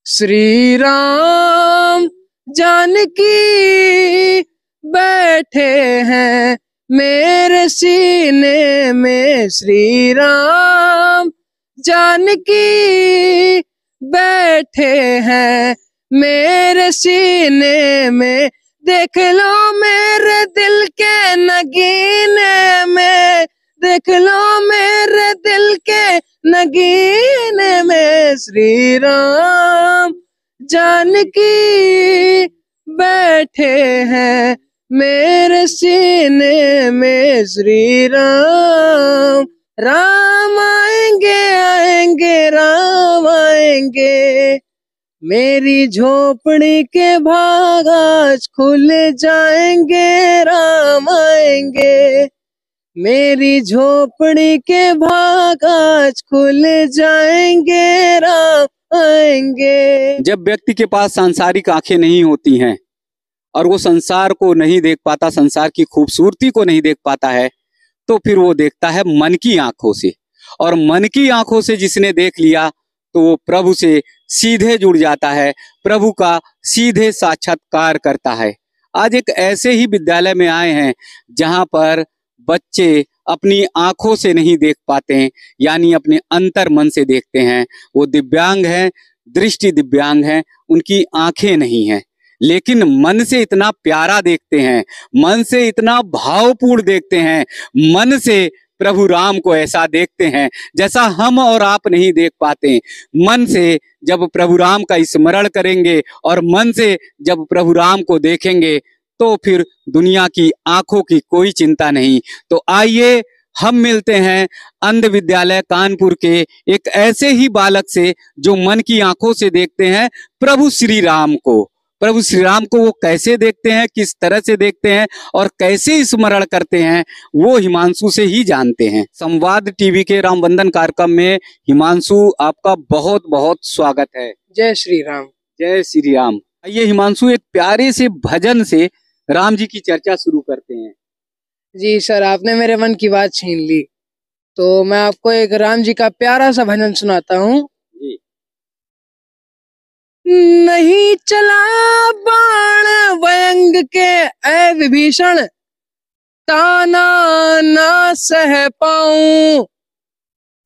श्री राम जानकी बैठे हैं मेरे सीने में। श्री राम जानकी बैठे हैं मेरे सीने में। देख लो मेरे दिल के नगीने में, देख लो मेरे दिल के नगीने में। श्री राम जानकी बैठे हैं मेरे सीने में। श्री राम राम आएंगे आएंगे राम आएंगे, मेरी झोपड़ी के भाग आज खुल जाएंगे। राम आएंगे, मेरी झोपड़ी के भाग आज खुल जाएंगे। राम आएंगे। जब व्यक्ति के पास सांसारिक आंखें नहीं होती हैं और वो संसार को नहीं देख पाता, संसार की खूबसूरती को नहीं देख पाता है, तो फिर वो देखता है मन की आंखों से। और मन की आंखों से जिसने देख लिया तो वो प्रभु से सीधे जुड़ जाता है, प्रभु का सीधे साक्षात्कार करता है। आज एक ऐसे ही विद्यालय में आए हैं जहां पर बच्चे अपनी आंखों से नहीं देख पाते हैं, यानी अपने अंतर मन से देखते हैं। वो दिव्यांग हैं, दृष्टि दिव्यांग हैं, उनकी आंखें नहीं हैं, लेकिन मन से इतना प्यारा देखते हैं, मन से इतना भावपूर्ण देखते हैं, मन से प्रभु राम को ऐसा देखते हैं जैसा हम और आप नहीं देख पाते। मन से जब प्रभु राम का स्मरण करेंगे और मन से जब प्रभु राम को देखेंगे तो फिर दुनिया की आंखों की कोई चिंता नहीं। तो आइए हम मिलते हैं अंध विद्यालय कानपुर के एक ऐसे ही बालक से जो मन की आंखों से देखते हैं प्रभु श्री राम को। प्रभु श्री राम को वो कैसे देखते हैं, किस तरह से देखते हैं और कैसे स्मरण करते हैं, वो हिमांशु से ही जानते हैं। संवाद टीवी के राम वंदन कार्यक्रम में हिमांशु आपका बहुत बहुत स्वागत है। जय श्री राम। जय श्री राम। आइए हिमांशु, एक प्यारे से भजन से राम जी की चर्चा शुरू करते हैं। जी सर, आपने मेरे मन की बात छीन ली, तो मैं आपको एक राम जी का प्यारा सा भजन सुनाता हूँ। नहीं चला बाण व्यंग के ऐ विभीषण, ताना ना सह पाऊं।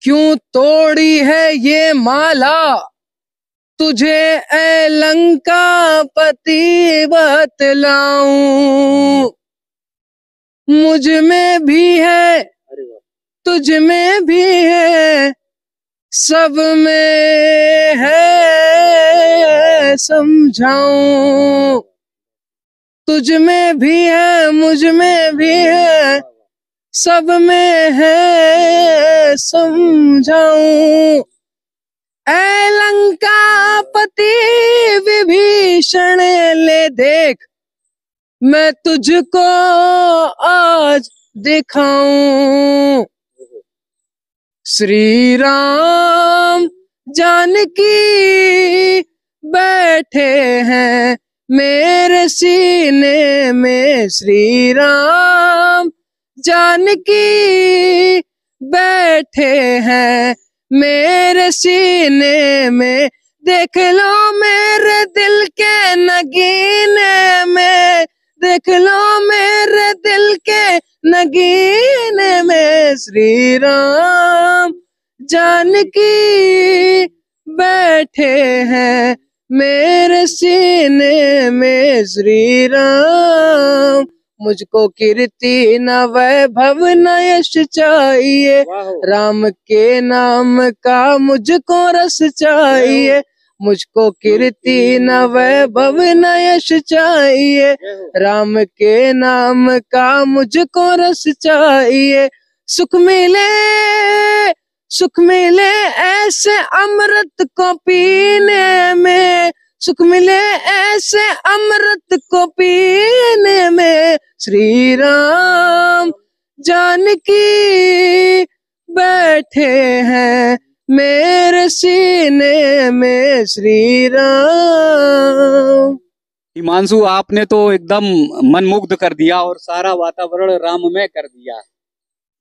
क्यों तोड़ी है ये माला, तुझे ऐ लंका पति बतलाऊं। मुझ में भी है तुझ में भी है, सब में है समझाऊं। तुझ में भी है मुझ में भी है, सब में है समझाऊं। ऐ लंकापति विभीषण ले देख, मैं तुझको आज दिखाऊं। श्री राम जानकी बैठे हैं मेरे सीने में। श्री राम जानकी बैठे हैं मेरे सीने में। देख लो मेरे दिल के नगीने में, देख लो मेरे दिल के नगीने में। श्री राम जानकी बैठे हैं मेरे सीने में। श्री राम मुझको कीर्ति न वैभव न यश चाहिए, राम के नाम का मुझको रस चाहिए। मुझको कीर्ति न वैभव न यश चाहिए, राम के नाम का मुझको रस चाहिए। सुख मिले ऐसे अमृत को पीने में, सुख मिले ऐसे अमृत को पीने में। श्री राम जानकी बैठे हैं मेरे सीने में। श्री राम। हिमांशु, आपने तो एकदम मनमुग्ध कर दिया और सारा वातावरण राममय कर दिया।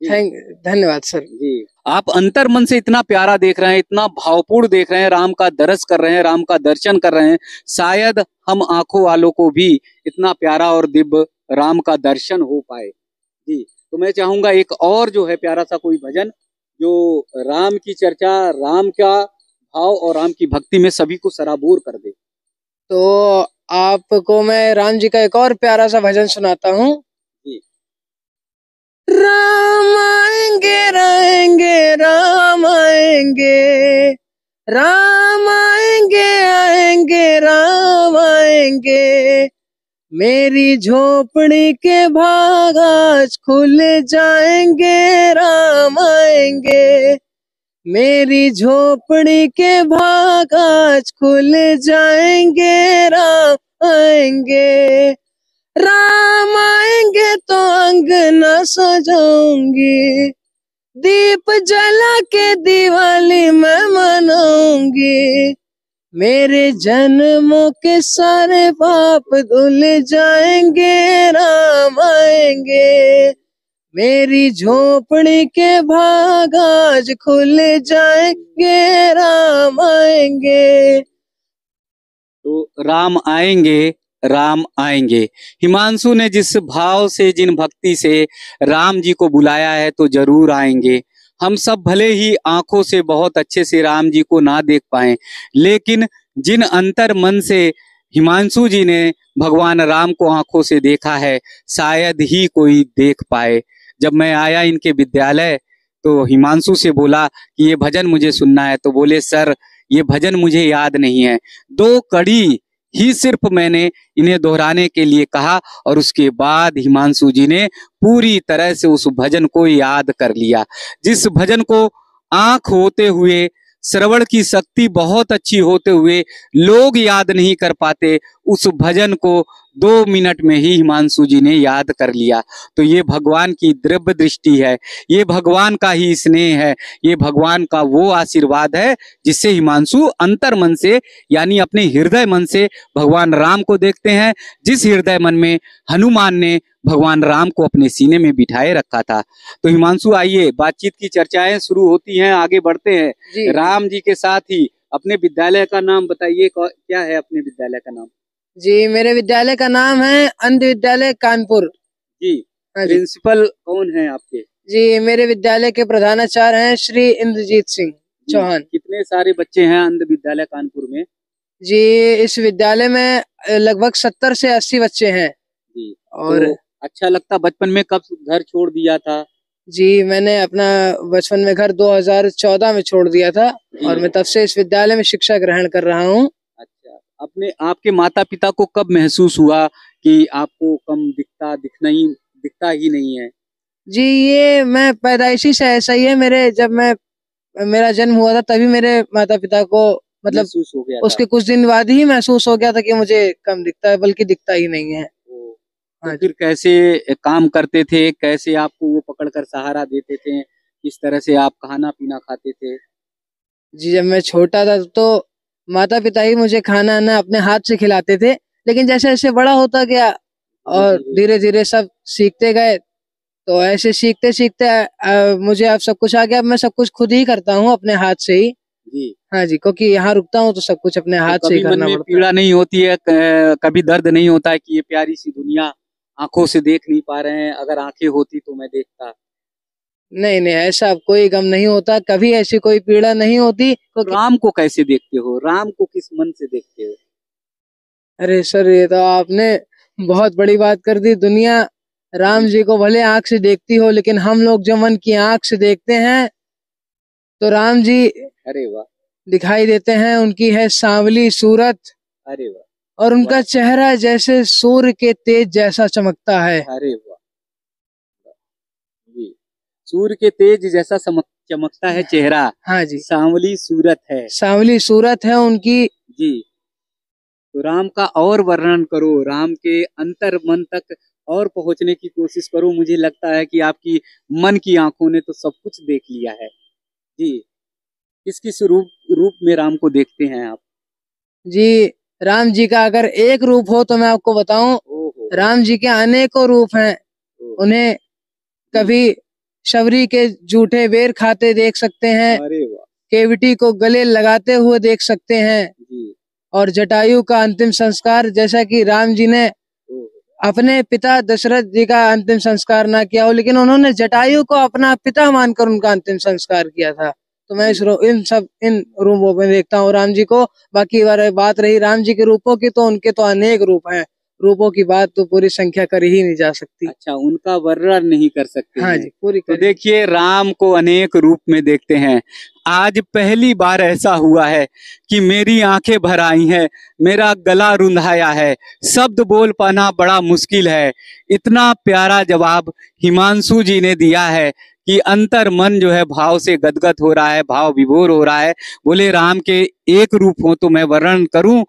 धन्यवाद सर। जी, आप अंतर मन से इतना प्यारा देख रहे हैं, इतना भावपूर्ण देख रहे हैं, राम का दरस कर रहे हैं, राम का दर्शन कर रहे हैं। शायद हम आंखों वालों को भी इतना प्यारा और दिव्य राम का दर्शन हो पाए। जी, तो मैं चाहूंगा एक और जो है प्यारा सा कोई भजन जो राम की चर्चा, राम का भाव और राम की भक्ति में सभी को सराबोर कर दे। तो आपको मैं राम जी का एक और प्यारा सा भजन सुनाता हूँ। राम आएंगे रहेंगे, राम आएंगे, राम आएंगे आएंगे, राम आएंगे, मेरी झोपड़ी के भाग आज खुल जाएंगे, राम आएंगे, मेरी झोपड़ी के भाग आज खुल जाएंगे, राम आएंगे, राम आएंगे तो अंगना सजाऊंगी, दीप जला के दिवाली मैं मनाऊंगी, मेरे जन्मों के सारे पाप धुल जाएंगे, राम आएंगे, मेरी झोपड़ी के भाग आज खुल जाएंगे, राम आएंगे। तो राम आएंगे, राम आएंगे। हिमांशु ने जिस भाव से, जिन भक्ति से राम जी को बुलाया है तो जरूर आएंगे। हम सब भले ही आंखों से बहुत अच्छे से राम जी को ना देख पाए, लेकिन जिन अंतर मन से हिमांशु जी ने भगवान राम को आंखों से देखा है, शायद ही कोई देख पाए। जब मैं आया इनके विद्यालय तो हिमांशु से बोला कि ये भजन मुझे सुनना है, तो बोले सर ये भजन मुझे याद नहीं है। 2 कड़ी ही सिर्फ मैंने इन्हें दोहराने के लिए कहा और उसके बाद हिमांशु जी ने पूरी तरह से उस भजन को याद कर लिया। जिस भजन को आंख होते हुए, श्रवण की शक्ति बहुत अच्छी होते हुए लोग याद नहीं कर पाते, उस भजन को 2 मिनट में ही हिमांशु जी ने याद कर लिया। तो ये भगवान की दिव्य दृष्टि है, ये भगवान का ही स्नेह है, ये भगवान का वो आशीर्वाद है जिससे हिमांशु अंतर मन से यानी अपने हृदय मन से भगवान राम को देखते हैं। जिस हृदय मन में हनुमान ने भगवान राम को अपने सीने में बिठाए रखा था। तो हिमांशु आइए, बातचीत की चर्चाएं शुरू होती हैं, आगे बढ़ते हैं। राम जी के साथ ही अपने विद्यालय का नाम बताइए, क्या है अपने विद्यालय का नाम? जी, मेरे विद्यालय का नाम है अंध विद्यालय कानपुर। जी, प्रिंसिपल कौन है आपके? जी, मेरे विद्यालय के प्रधानाचार्य हैं श्री इंद्रजीत सिंह चौहान। कितने सारे बच्चे हैं अंध विद्यालय कानपुर में? जी, इस विद्यालय में लगभग 70 से 80 बच्चे हैं। जी, और तो अच्छा लगता बचपन में कब घर छोड़ दिया था? जी, मैंने अपना बचपन में घर 2014 में छोड़ दिया था और मैं तब से इस विद्यालय में शिक्षा ग्रहण कर रहा हूँ। अच्छा, अपने आपके माता पिता को कब महसूस हुआ कि आपको कम दिखता ही नहीं है? जी, ये मैं पैदाइशी से ऐसा ही है। जब मेरा जन्म हुआ था तभी मेरे माता पिता को मतलब महसूस हो गया था। उसके कुछ दिन बाद ही महसूस हो गया था कि मुझे कम दिखता है, बल्कि दिखता ही नहीं है। तो फिर कैसे काम करते थे, कैसे आपको वो पकड़कर सहारा देते थे, किस तरह से आप खाना पीना खाते थे? जी, जब मैं छोटा था तो माता पिता ही मुझे खाना ना अपने हाथ से खिलाते थे, लेकिन जैसे जैसे बड़ा होता गया और धीरे धीरे सब सीखते गए, तो ऐसे सीखते सीखते मुझे अब सब कुछ आ गया। अब मैं सब कुछ खुद ही करता हूँ अपने हाथ से ही। जी, हाँ जी, क्योंकि यहाँ रुकता हूँ तो सब कुछ अपने हाथ से ही करना पड़ता है। पीड़ा नहीं होती है, कभी दर्द नहीं होता है कि ये प्यारी सी दुनिया आंखों से देख नहीं पा रहे हैं, अगर आंखें होती तो मैं देखता? नहीं नहीं, ऐसा कोई गम नहीं होता, कभी ऐसी कोई पीड़ा नहीं होती। राम को कैसे देखते हो? राम को किस मन से देखते हो? अरे सर, ये तो आपने बहुत बड़ी बात कर दी। दुनिया राम जी को भले आंख से देखती हो, लेकिन हम लोग जो मन की आंख से देखते हैं तो राम जी अरे वाह दिखाई देते हैं। उनकी है सांवली सूरत, अरे वाह, और उनका चेहरा जैसे सूर्य के तेज जैसा चमकता है। अरे वाह जी, सूर्य के तेज जैसा चमकता है चेहरा। हाँ जी, सांवली सूरत है, सांवली सूरत है उनकी। जी, तो राम का और वर्णन करो, राम के अंतर मन तक और पहुंचने की कोशिश करो। मुझे लगता है कि आपकी मन की आंखों ने तो सब कुछ देख लिया है। जी, किस किस रूप में राम को देखते हैं आप? जी, राम जी का अगर एक रूप हो तो मैं आपको बताऊं, राम जी के अनेकों रूप हैं। उन्हें कभी शबरी के जूठे बेर खाते देख सकते हैं, अरे वाह केवटी को गले लगाते हुए देख सकते हैं, जी। और जटायु का अंतिम संस्कार, जैसा कि राम जी ने अपने पिता दशरथ जी का अंतिम संस्कार ना किया हो, लेकिन उन्होंने जटायु को अपना पिता मानकर उनका अंतिम संस्कार किया था। तो मैं इन रूपों में देखता हूँ राम जी को। बाकी बात रही राम जी के रूपों की, तो उनके तो अनेक रूप हैं, रूपों की बात तो पूरी संख्या कर ही नहीं जा सकती। अच्छा, उनका वर्णन नहीं कर सकते। हाँ जी, पूरी तो देखिए, राम को अनेक रूप में देखते हैं। आज पहली बार ऐसा हुआ है कि मेरी आंखें भर आई हैं, मेरा गला रुंधाया है, शब्द बोल पाना बड़ा मुश्किल है। इतना प्यारा जवाब हिमांशु जी ने दिया है कि अंतर मन जो है भाव से गदगद हो रहा है, भाव विभोर हो रहा है। बोले राम के एक रूप हो तो मैं वर्णन करूं?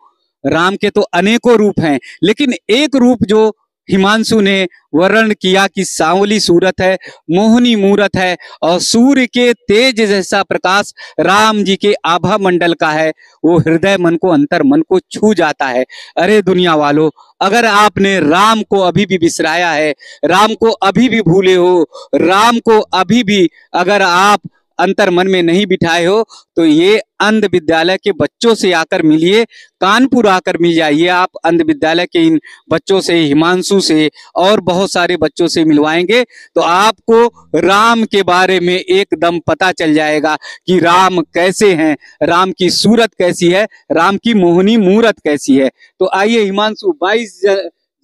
राम के तो अनेकों रूप हैं, लेकिन एक रूप जो हिमांशु ने वर्णन किया कि सांवली सूरत है, मोहनी मूरत है, और सूर्य के तेज जैसा प्रकाश राम जी के आभा मंडल का है, वो हृदय मन को, अंतर मन को छू जाता है। अरे दुनिया वालों, अगर आपने राम को अभी भी बिसराया है, राम को अभी भी भूले हो, राम को अभी भी अगर आप अंतर मन में नहीं बिठाए हो, तो ये अंध विद्यालय के बच्चों से आकर मिलिए, कानपुर आकर मिल जाइए। आप अंध विद्यालय के इन बच्चों से, हिमांशु से और बहुत सारे बच्चों से मिलवाएंगे तो आपको राम के बारे में एकदम पता चल जाएगा कि राम कैसे हैं, राम की सूरत कैसी है, राम की मोहनी मूरत कैसी है। तो आइए हिमांशु, 22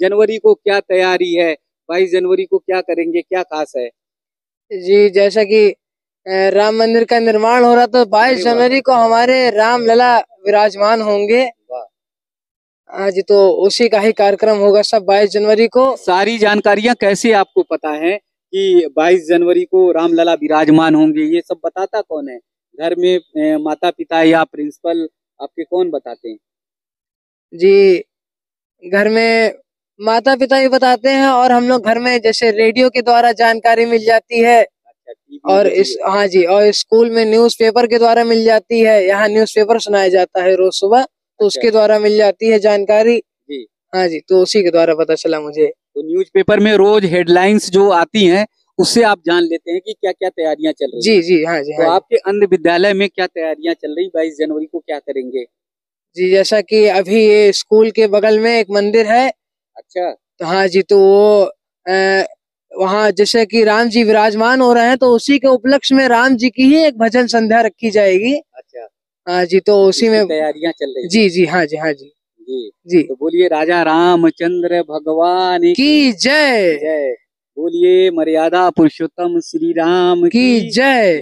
जनवरी को क्या तैयारी है? 22 जनवरी को क्या करेंगे, क्या खास है? जी, जैसा कि राम मंदिर का निर्माण हो रहा, तो 22 जनवरी को हमारे राम लला विराजमान होंगे। आज तो उसी का ही कार्यक्रम होगा सब 22 जनवरी को। सारी जानकारियां कैसे आपको पता है कि 22 जनवरी को राम लला विराजमान होंगे? ये सब बताता कौन है? घर में माता पिता या प्रिंसिपल आपके कौन बताते हैं? जी, घर में माता पिता ही बताते हैं, और हम लोग घर में जैसे रेडियो के द्वारा जानकारी मिल जाती है, और हाँ जी, और स्कूल में न्यूज़पेपर के द्वारा मिल जाती है। यहाँ न्यूज़पेपर सुनाया जाता है रोज सुबह, तो उसके द्वारा मिल जाती है जानकारी जी। हाँ जी, तो उसी के द्वारा पता चला मुझे। तो न्यूज़पेपर में रोज हेडलाइंस जो आती हैं, उससे आप जान लेते हैं कि क्या क्या तैयारियां चल रही जी जी। हाँ जी, तो आपके अंध विद्यालय में क्या तैयारियां चल रही? 22 जनवरी को क्या करेंगे? जी, जैसा कि अभी ये स्कूल के बगल में एक मंदिर है। अच्छा। तो हाँ जी, तो वो वहाँ जैसे कि राम जी विराजमान हो रहे हैं, तो उसी के उपलक्ष्य में राम जी की ही एक भजन संध्या रखी जाएगी। अच्छा। हाँ जी, तो उसी में तैयारियां चल रही। जी जी। हाँ जी, हाँ जी जी जी। तो बोलिए राजा रामचंद्र भगवान की जय। जय। बोलिए मर्यादा पुरुषोत्तम श्री राम की जय।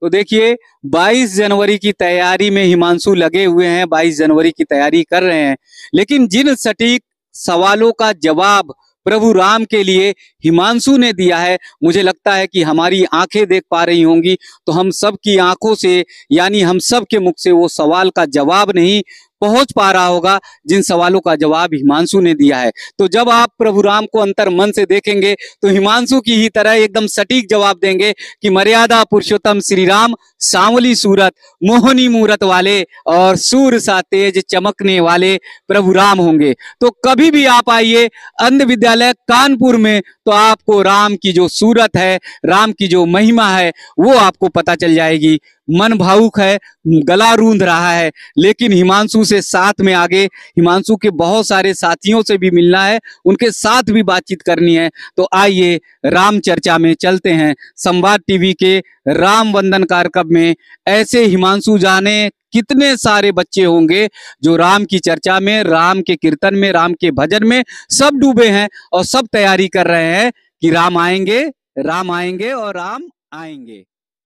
तो देखिए, 22 जनवरी की तैयारी में हिमांशु लगे हुए हैं, 22 जनवरी की तैयारी कर रहे हैं, लेकिन जिन सटीक सवालों का जवाब प्रभु राम के लिए हिमांशु ने दिया है, मुझे लगता है कि हमारी आंखें देख पा रही होंगी, तो हम सब की आंखों से, यानी हम सब के मुख से वो सवाल का जवाब नहीं पहुंच पा रहा होगा जिन सवालों का जवाब हिमांशु ने दिया है। तो जब आप प्रभु राम को अंतर मन से देखेंगे तो हिमांशु की ही तरह एकदम सटीक जवाब देंगे कि मर्यादा पुरुषोत्तम श्री राम, सांवली सूरत, मोहनी मूरत वाले और सूर्य सा तेज चमकने वाले प्रभु राम होंगे। तो कभी भी आप आइए अंध विद्यालय कानपुर में, तो आपको राम की जो सूरत है, राम की जो महिमा है, वो आपको पता चल जाएगी। मन भावुक है, गला रूंध रहा है, लेकिन हिमांशु से साथ में आगे हिमांशु के बहुत सारे साथियों से भी मिलना है, उनके साथ भी बातचीत करनी है। तो आइए राम चर्चा में चलते हैं। संवाद टीवी के राम वंदन कार्यक्रम में ऐसे हिमांशु जाने कितने सारे बच्चे होंगे जो राम की चर्चा में, राम के कीर्तन में, राम के भजन में सब डूबे हैं और सब तैयारी कर रहे हैं कि राम आएंगे और राम आएंगे।